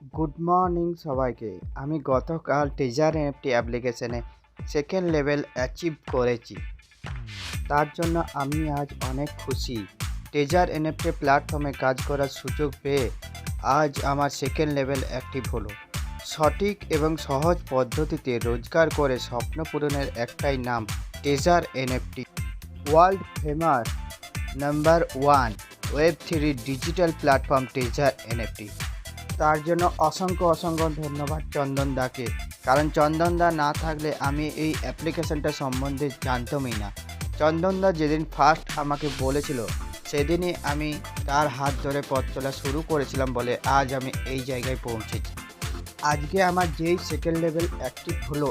Good morning সবাইকে। আমি গতকাল টেজার এনএফটি অ্যাপ্লিকেশনে সেকেন্ড লেভেল অ্যাচিভ করেছি। তার জন্য আমি আজ অনেক খুশি। টেজার এনএফটি প্ল্যাটফর্মে কাজ করার সুযোগ পেয়ে আজ আমার সেকেন্ড লেভেল অ্যাক্টিভ হলো। সঠিক এবং সহজ পদ্ধতিতে রোজগার করে স্বপ্ন পূরণের একটাই নাম টেজার NFT. World famous number one ওয়েব3 ডিজিটাল প্ল্যাটফর্ম টেজার এনএফটি। তার জন্য অসংখ্য ধন্যবাদ চন্দন দাকে, কারণ চন্দন দা না থাকলে আমি এই অ্যাপ্লিকেশনটা সম্বন্ধে জানতামই না। চন্দন দা যেদিন ফার্স্ট আমাকে বলেছিল সেদিনই আমি তার হাত ধরে পথ চলা শুরু করেছিলাম বলে আজ আমি এই জায়গায় পৌঁছেছি। আজকে আমার যেই সেকেন্ড লেভেল অ্যাক্টিভ হলো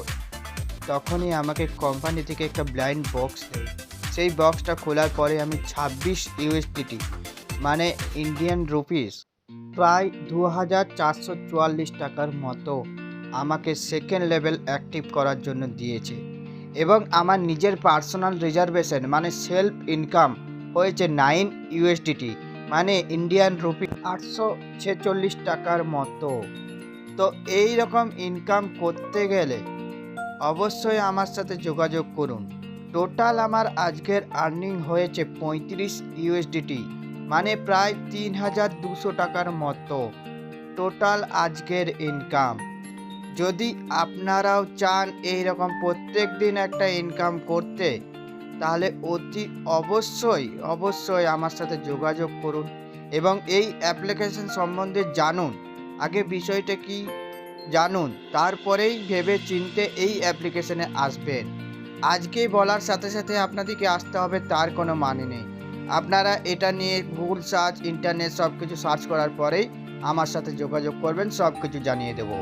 তখনই আমাকে কোম্পানি থেকে একটা ব্লাইন্ড বক্স দেয়। সেই বক্সটা খোলার পরে আমি 26 ইউএসডিটি মানে ইন্ডিয়ান রুপিস প্রায় 2444 টাকার মতো আমাকে সেকেন্ড লেভেল অ্যাক্টিভ করার জন্য দিয়েছে, এবং আমার নিজের পার্সোনাল রিজার্ভেশন মানে সেলফ ইনকাম হয়েছে 9 ইউএসডিটি মানে ইন্ডিয়ান রুপি 846 টাকার মতো। তো এই রকম ইনকাম করতে গেলে অবশ্যই আমার সাথে যোগাযোগ করুন। টোটাল আমার আজকের আর্নিং হয়েছে 35 ইউএসডিটি মানে প্রায় 3200 টাকার মতো টোটাল আজকের ইনকাম। যদি আপনারাও চান এই রকম প্রত্যেক দিন একটা ইনকাম করতে, তাহলে অতি অবশ্যই আমার সাথে যোগাযোগ করুন এবং এই অ্যাপ্লিকেশন সম্বন্ধে জানুন। আগে বিষয়টা কি জানুন, তারপরেই ভেবে চিনতে এই অ্যাপ্লিকেশনে আসবেন। আজকেই বলার সাথে সাথে আপনাদেরকে আসতে হবে তার কোনো মানে নেই। আপনারা এটা নিয়ে গুগল সার্চ, ইন্টারনেট সব কিছু সার্চ করার পরেই আমার সাথে যোগাযোগ করবেন, সব কিছু জানিয়ে দেবো।